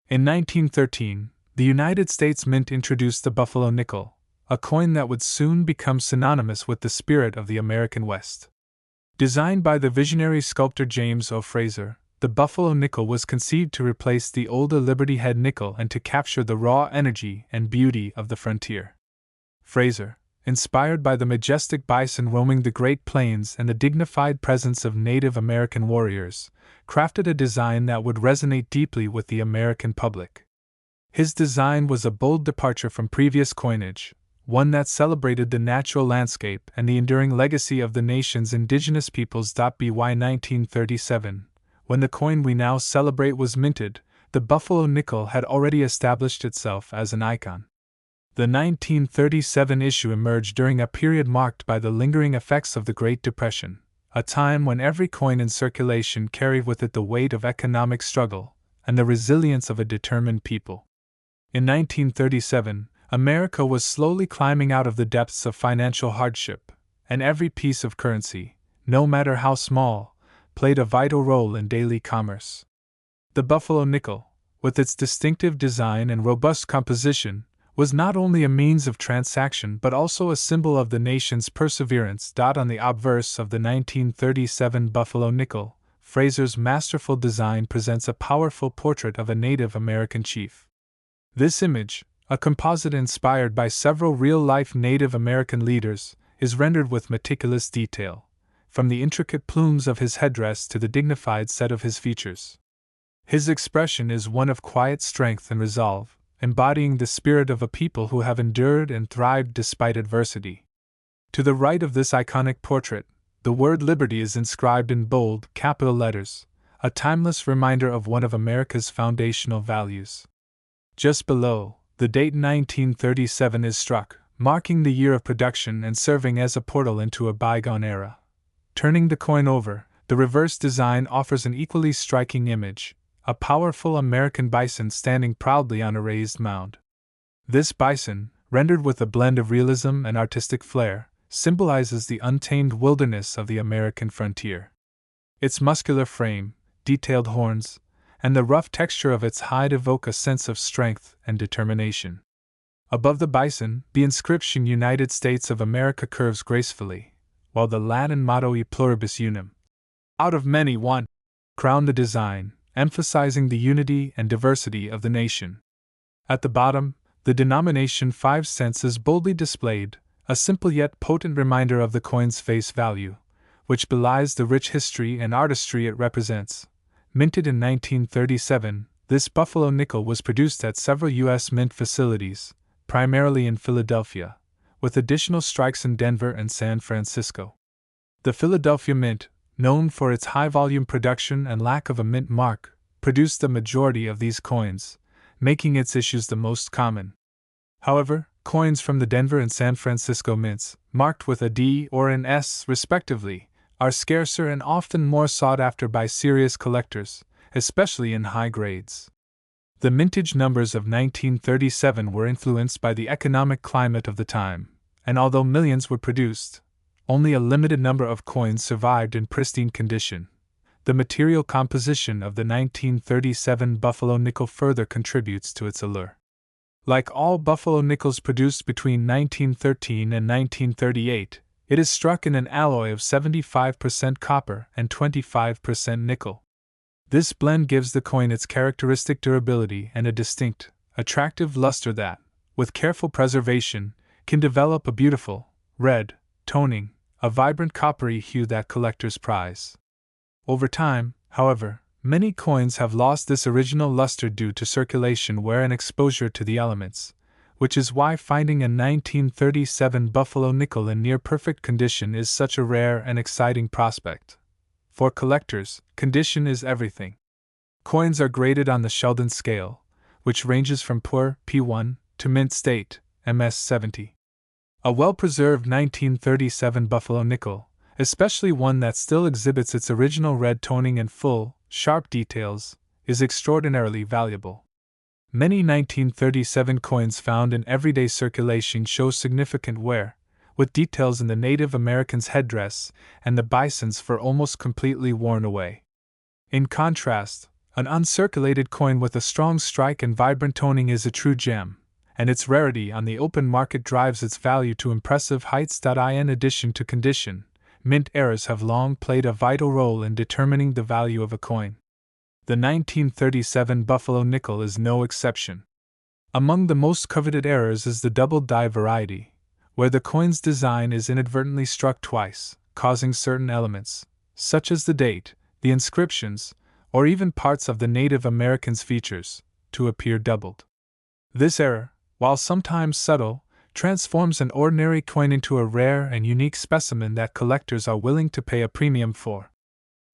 In 1913, the United States Mint introduced the Buffalo nickel, a coin that would soon become synonymous with the spirit of the American West. Designed by the visionary sculptor James O. Fraser, the Buffalo nickel was conceived to replace the older Liberty Head nickel and to capture the raw energy and beauty of the frontier. Fraser, inspired by the majestic bison roaming the Great Plains and the dignified presence of Native American warriors, crafted a design that would resonate deeply with the American public. His design was a bold departure from previous coinage, one that celebrated the natural landscape and the enduring legacy of the nation's indigenous peoples. By 1937, when the coin we now celebrate was minted, the Buffalo nickel had already established itself as an icon. The 1937 issue emerged during a period marked by the lingering effects of the Great Depression, a time when every coin in circulation carried with it the weight of economic struggle and the resilience of a determined people. In 1937, America was slowly climbing out of the depths of financial hardship, and every piece of currency, no matter how small, played a vital role in daily commerce. The Buffalo nickel, with its distinctive design and robust composition, was not only a means of transaction but also a symbol of the nation's perseverance. On the obverse of the 1937 Buffalo nickel, Fraser's masterful design presents a powerful portrait of a Native American chief. This image, a composite inspired by several real-life Native American leaders, is rendered with meticulous detail, from the intricate plumes of his headdress to the dignified set of his features. His expression is one of quiet strength and resolve, embodying the spirit of a people who have endured and thrived despite adversity. To the right of this iconic portrait, the word liberty is inscribed in bold, capital letters, a timeless reminder of one of America's foundational values. Just below, the date 1937 is struck, marking the year of production and serving as a portal into a bygone era. Turning the coin over, the reverse design offers an equally striking image, a powerful American bison standing proudly on a raised mound. This bison, rendered with a blend of realism and artistic flair, symbolizes the untamed wilderness of the American frontier. Its muscular frame, detailed horns, and the rough texture of its hide evoke a sense of strength and determination. Above the bison, the inscription United States of America curves gracefully, while the Latin motto E pluribus unum, out of many one, crown the design, emphasizing the unity and diversity of the nation. At the bottom, the denomination 5 cents is boldly displayed, a simple yet potent reminder of the coin's face value, which belies the rich history and artistry it represents. Minted in 1937, this Buffalo nickel was produced at several U.S. mint facilities, primarily in Philadelphia, with additional strikes in Denver and San Francisco. The Philadelphia Mint, known for its high-volume production and lack of a mint mark, produced the majority of these coins, making its issues the most common. However, coins from the Denver and San Francisco mints, marked with a D or an S respectively, are scarcer and often more sought after by serious collectors, especially in high grades. The mintage numbers of 1937 were influenced by the economic climate of the time, and although millions were produced, only a limited number of coins survived in pristine condition. The material composition of the 1937 Buffalo nickel further contributes to its allure. Like all Buffalo nickels produced between 1913 and 1938, it is struck in an alloy of 75% copper and 25% nickel. This blend gives the coin its characteristic durability and a distinct, attractive luster that, with careful preservation, can develop a beautiful, red, toning, a vibrant coppery hue that collectors prize. Over time, however, many coins have lost this original luster due to circulation wear and exposure to the elements, which is why finding a 1937 Buffalo nickel in near-perfect condition is such a rare and exciting prospect. For collectors, condition is everything. Coins are graded on the Sheldon scale, which ranges from poor P1 to mint state MS70. A well-preserved 1937 Buffalo nickel, especially one that still exhibits its original red toning and full, sharp details, is extraordinarily valuable. Many 1937 coins found in everyday circulation show significant wear, with details in the Native American's headdress and the bison's fur almost completely worn away. In contrast, an uncirculated coin with a strong strike and vibrant toning is a true gem, and its rarity on the open market drives its value to impressive heights. In addition to condition, mint eras have long played a vital role in determining the value of a coin. The 1937 Buffalo nickel is no exception. Among the most coveted errors is the double die variety, where the coin's design is inadvertently struck twice, causing certain elements, such as the date, the inscriptions, or even parts of the Native American's features, to appear doubled. This error, while sometimes subtle, transforms an ordinary coin into a rare and unique specimen that collectors are willing to pay a premium for.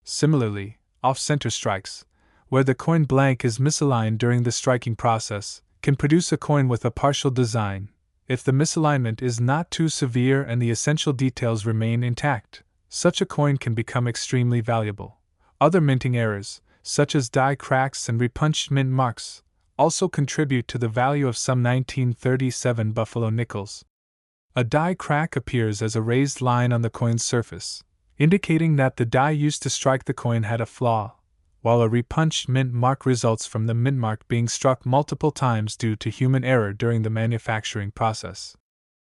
Similarly, off-center strikes, where the coin blank is misaligned during the striking process, can produce a coin with a partial design. If the misalignment is not too severe and the essential details remain intact, such a coin can become extremely valuable. Other minting errors, such as die cracks and repunched mint marks, also contribute to the value of some 1937 Buffalo nickels. A die crack appears as a raised line on the coin's surface, indicating that the die used to strike the coin had a flaw, while a repunched mint mark results from the mint mark being struck multiple times due to human error during the manufacturing process.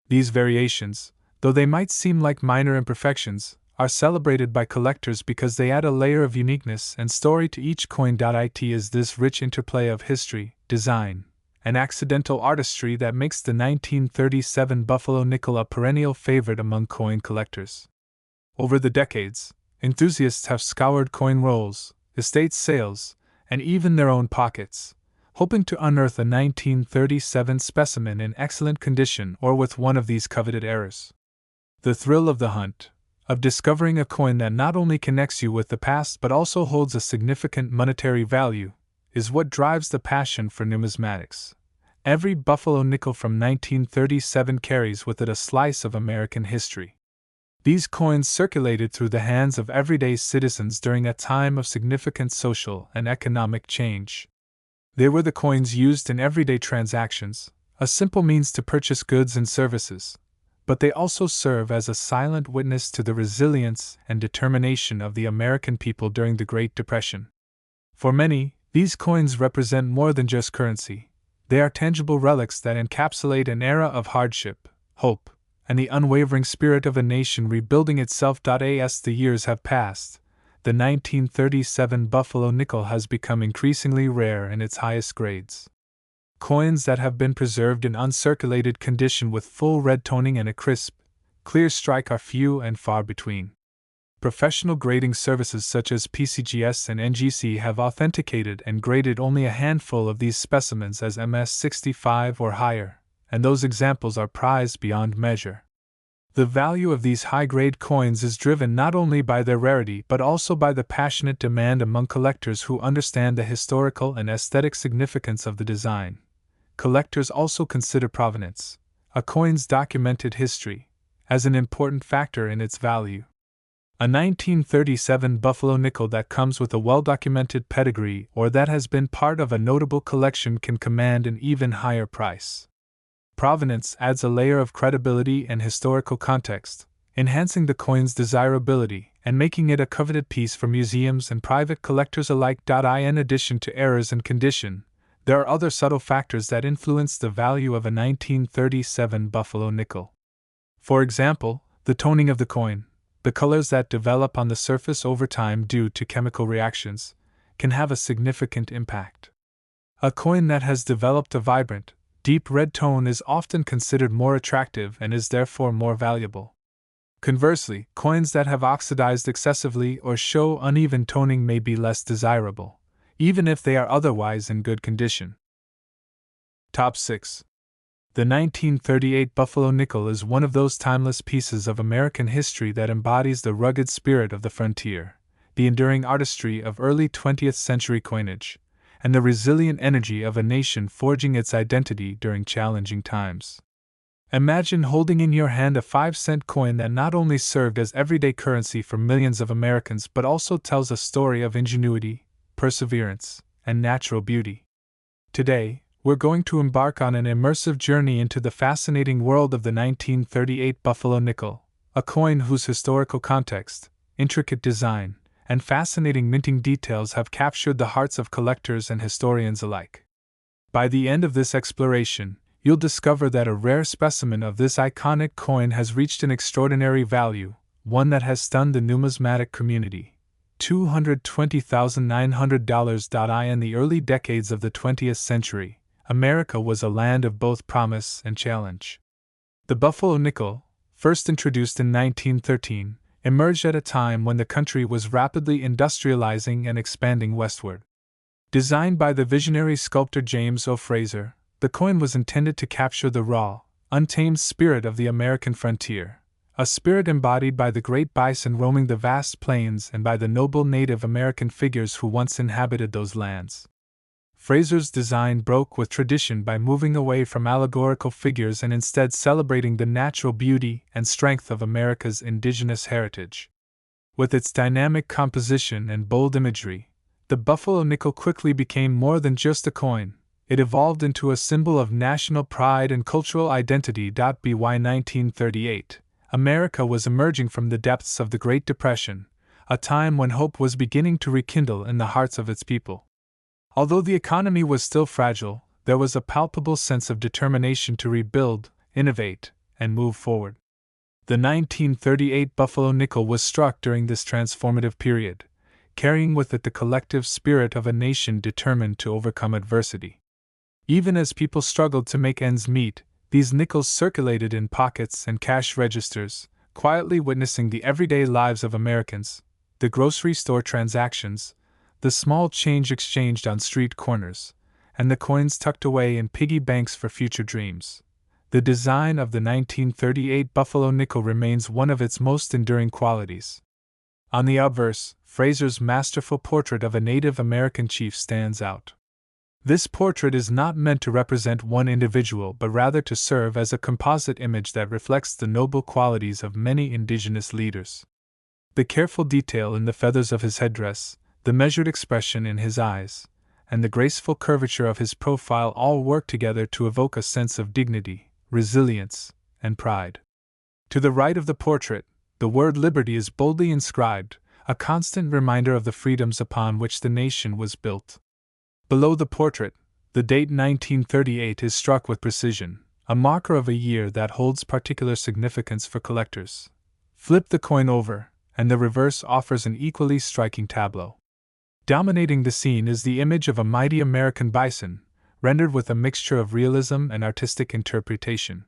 These variations, though they might seem like minor imperfections, are celebrated by collectors because they add a layer of uniqueness and story to each coin. It is this rich interplay of history, design, and accidental artistry that makes the 1937 Buffalo nickel a perennial favorite among coin collectors. Over the decades, enthusiasts have scoured coin rolls, estate sales, and even their own pockets, hoping to unearth a 1937 specimen in excellent condition or with one of these coveted errors. The thrill of the hunt, of discovering a coin that not only connects you with the past but also holds a significant monetary value, is what drives the passion for numismatics. Every Buffalo nickel from 1937 carries with it a slice of American history. These coins circulated through the hands of everyday citizens during a time of significant social and economic change. They were the coins used in everyday transactions, a simple means to purchase goods and services, but they also serve as a silent witness to the resilience and determination of the American people during the Great Depression. For many, these coins represent more than just currency. They are tangible relics that encapsulate an era of hardship, hope, and the unwavering spirit of a nation rebuilding itself. As the years have passed, the 1937 Buffalo nickel has become increasingly rare in its highest grades. Coins that have been preserved in uncirculated condition with full red toning and a crisp, clear strike are few and far between. Professional grading services such as PCGS and NGC have authenticated and graded only a handful of these specimens as MS-65 or higher, and those examples are prized beyond measure. The value of these high-grade coins is driven not only by their rarity but also by the passionate demand among collectors who understand the historical and aesthetic significance of the design. Collectors also consider provenance, a coin's documented history, as an important factor in its value. A 1937 Buffalo nickel that comes with a well-documented pedigree or that has been part of a notable collection can command an even higher price. Provenance adds a layer of credibility and historical context, enhancing the coin's desirability and making it a coveted piece for museums and private collectors alike. In addition to errors in condition, there are other subtle factors that influence the value of a 1937 Buffalo nickel. For example, the toning of the coin, the colors that develop on the surface over time due to chemical reactions, can have a significant impact. A coin that has developed a vibrant, deep red tone is often considered more attractive and is therefore more valuable. Conversely, coins that have oxidized excessively or show uneven toning may be less desirable, even if they are otherwise in good condition. Top 6. The 1938 Buffalo nickel is one of those timeless pieces of American history that embodies the rugged spirit of the frontier, the enduring artistry of early 20th century coinage, and the resilient energy of a nation forging its identity during challenging times. Imagine holding in your hand a 5-cent coin that not only served as everyday currency for millions of Americans but also tells a story of ingenuity, perseverance, and natural beauty. Today, we're going to embark on an immersive journey into the fascinating world of the 1938 Buffalo nickel, a coin whose historical context, intricate design, and fascinating minting details have captured the hearts of collectors and historians alike. By the end of this exploration, you'll discover that a rare specimen of this iconic coin has reached an extraordinary value, one that has stunned the numismatic community. $220,900. In the early decades of the 20th century, America was a land of both promise and challenge. The Buffalo nickel, first introduced in 1913, emerged at a time when the country was rapidly industrializing and expanding westward. Designed by the visionary sculptor James O. Fraser, the coin was intended to capture the raw, untamed spirit of the American frontier, a spirit embodied by the great bison roaming the vast plains and by the noble Native American figures who once inhabited those lands. Fraser's design broke with tradition by moving away from allegorical figures and instead celebrating the natural beauty and strength of America's indigenous heritage. With its dynamic composition and bold imagery, the Buffalo nickel quickly became more than just a coin. It evolved into a symbol of national pride and cultural identity. By 1938, America was emerging from the depths of the Great Depression, a time when hope was beginning to rekindle in the hearts of its people. Although the economy was still fragile, there was a palpable sense of determination to rebuild, innovate, and move forward. The 1938 Buffalo nickel was struck during this transformative period, carrying with it the collective spirit of a nation determined to overcome adversity. Even as people struggled to make ends meet, these nickels circulated in pockets and cash registers, quietly witnessing the everyday lives of Americans, the grocery store transactions, the small change exchanged on street corners, and the coins tucked away in piggy banks for future dreams. The design of the 1938 Buffalo nickel remains one of its most enduring qualities. On the obverse, Fraser's masterful portrait of a Native American chief stands out. This portrait is not meant to represent one individual but rather to serve as a composite image that reflects the noble qualities of many indigenous leaders. The careful detail in the feathers of his headdress, the measured expression in his eyes, and the graceful curvature of his profile all work together to evoke a sense of dignity, resilience, and pride. To the right of the portrait, the word liberty is boldly inscribed, a constant reminder of the freedoms upon which the nation was built. Below the portrait, the date 1938 is struck with precision, a marker of a year that holds particular significance for collectors. Flip the coin over, and the reverse offers an equally striking tableau. Dominating the scene is the image of a mighty American bison, rendered with a mixture of realism and artistic interpretation.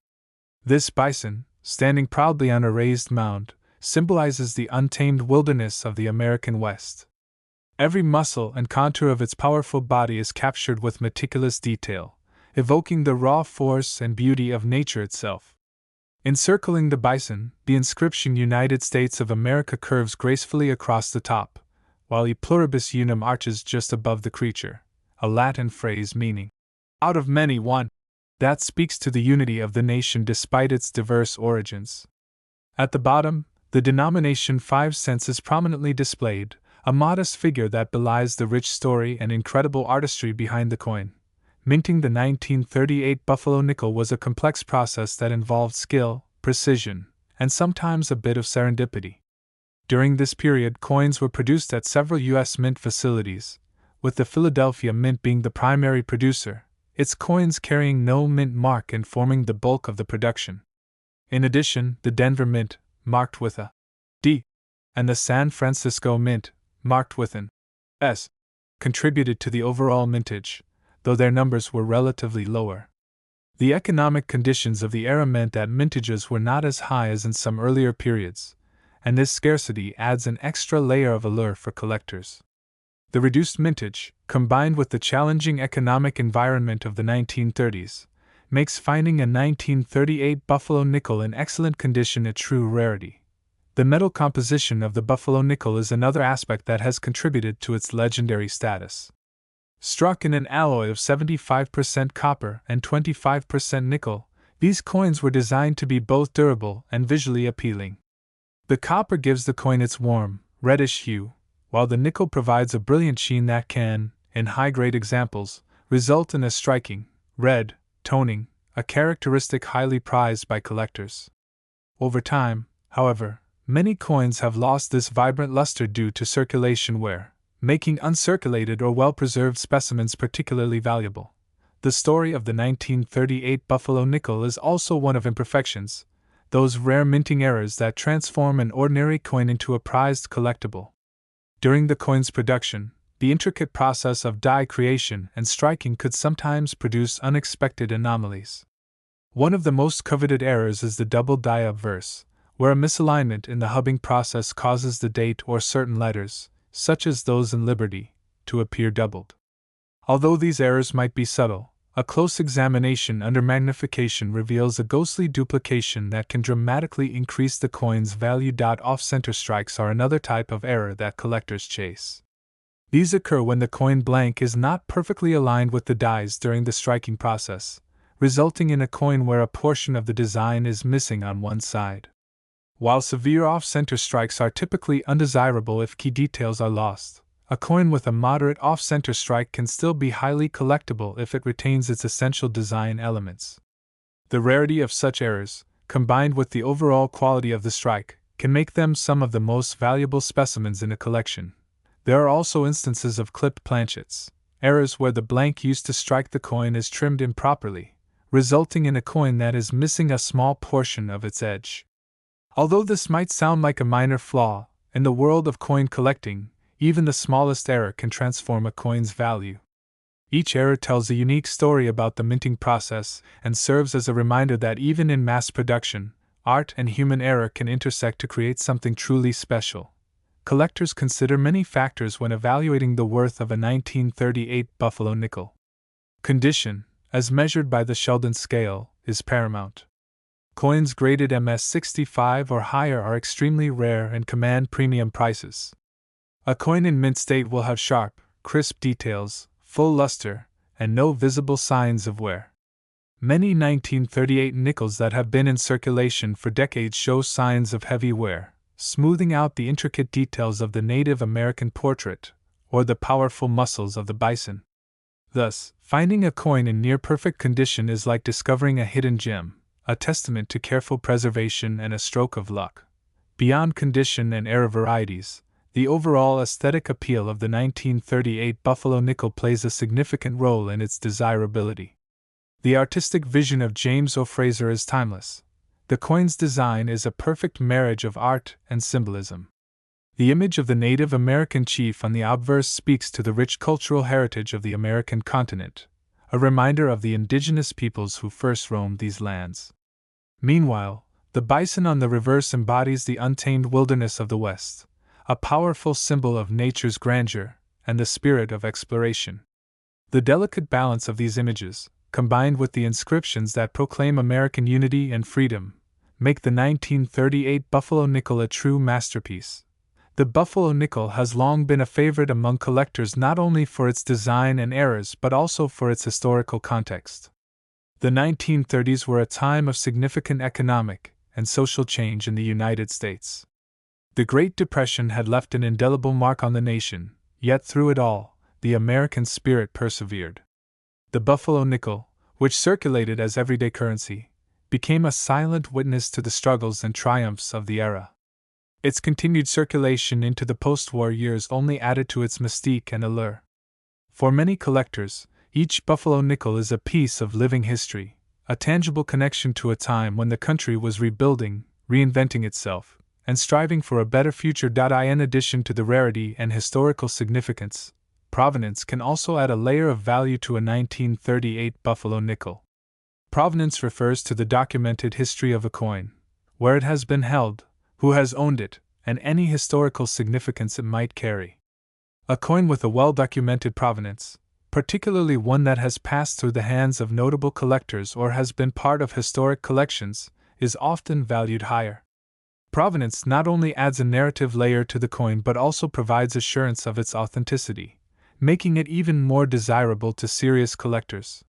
This bison, standing proudly on a raised mound, symbolizes the untamed wilderness of the American West. Every muscle and contour of its powerful body is captured with meticulous detail, evoking the raw force and beauty of nature itself. Encircling the bison, the inscription United States of America curves gracefully across the top, while E pluribus unum arches just above the creature, a Latin phrase meaning, out of many one, that speaks to the unity of the nation despite its diverse origins. At the bottom, the denomination 5 cents is prominently displayed, a modest figure that belies the rich story and incredible artistry behind the coin. Minting the 1938 Buffalo nickel was a complex process that involved skill, precision, and sometimes a bit of serendipity. During this period, coins were produced at several U.S. mint facilities, with the Philadelphia Mint being the primary producer, its coins carrying no mint mark and forming the bulk of the production. In addition, the Denver Mint, marked with a D, and the San Francisco Mint, marked with an S, contributed to the overall mintage, though their numbers were relatively lower. The economic conditions of the era meant that mintages were not as high as in some earlier periods, and this scarcity adds an extra layer of allure for collectors. The reduced mintage, combined with the challenging economic environment of the 1930s, makes finding a 1938 Buffalo nickel in excellent condition a true rarity. The metal composition of the Buffalo nickel is another aspect that has contributed to its legendary status. Struck in an alloy of 75% copper and 25% nickel, these coins were designed to be both durable and visually appealing. The copper gives the coin its warm, reddish hue, while the nickel provides a brilliant sheen that can, in high-grade examples, result in a striking, red, toning, a characteristic highly prized by collectors. Over time, however, many coins have lost this vibrant luster due to circulation wear, making uncirculated or well-preserved specimens particularly valuable. The story of the 1938 Buffalo nickel is also one of imperfections, those rare minting errors that transform an ordinary coin into a prized collectible. During the coin's production, the intricate process of die creation and striking could sometimes produce unexpected anomalies. One of the most coveted errors is the double die obverse, where a misalignment in the hubbing process causes the date or certain letters, such as those in Liberty, to appear doubled. Although these errors might be subtle, a close examination under magnification reveals a ghostly duplication that can dramatically increase the coin's value. Off-center strikes are another type of error that collectors chase. These occur when the coin blank is not perfectly aligned with the dies during the striking process, resulting in a coin where a portion of the design is missing on one side. While severe off-center strikes are typically undesirable if key details are lost, a coin with a moderate off-center strike can still be highly collectible if it retains its essential design elements. The rarity of such errors, combined with the overall quality of the strike, can make them some of the most valuable specimens in a collection. There are also instances of clipped planchets, errors where the blank used to strike the coin is trimmed improperly, resulting in a coin that is missing a small portion of its edge. Although this might sound like a minor flaw, in the world of coin collecting, even the smallest error can transform a coin's value. Each error tells a unique story about the minting process and serves as a reminder that even in mass production, art and human error can intersect to create something truly special. Collectors consider many factors when evaluating the worth of a 1938 Buffalo nickel. Condition, as measured by the Sheldon scale, is paramount. Coins graded MS-65 or higher are extremely rare and command premium prices. A coin in mint state will have sharp, crisp details, full luster, and no visible signs of wear. Many 1938 nickels that have been in circulation for decades show signs of heavy wear, smoothing out the intricate details of the Native American portrait or the powerful muscles of the bison. Thus, finding a coin in near-perfect condition is like discovering a hidden gem, a testament to careful preservation and a stroke of luck. Beyond condition and error varieties, the overall aesthetic appeal of the 1938 Buffalo nickel plays a significant role in its desirability. The artistic vision of James O. Fraser is timeless. The coin's design is a perfect marriage of art and symbolism. The image of the Native American chief on the obverse speaks to the rich cultural heritage of the American continent, a reminder of the indigenous peoples who first roamed these lands. Meanwhile, The bison on the reverse embodies the untamed wilderness of the West, a powerful symbol of nature's grandeur and the spirit of exploration. The delicate balance of these images, combined with the inscriptions that proclaim American unity and freedom, make the 1938 buffalo nickel a true masterpiece. The buffalo nickel has long been a favorite among collectors not only for its design and eras but also for its historical context. The 1930s were a time of significant economic and social change in the United States. The Great Depression had left an indelible mark on the nation, yet through it all, the American spirit persevered. The buffalo nickel, which circulated as everyday currency, became a silent witness to the struggles and triumphs of the era. Its continued circulation into the post-war years only added to its mystique and allure. For many collectors, each buffalo nickel is a piece of living history, a tangible connection to a time when the country was rebuilding, reinventing itself, and striving for a better future. In addition to the rarity and historical significance, provenance can also add a layer of value to a 1938 buffalo nickel. Provenance refers to the documented history of a coin, where it has been held, who has owned it, and any historical significance it might carry. A coin with a well-documented provenance, particularly one that has passed through the hands of notable collectors or has been part of historic collections, is often valued higher. Provenance not only adds a narrative layer to the coin but also provides assurance of its authenticity, making it even more desirable to serious collectors.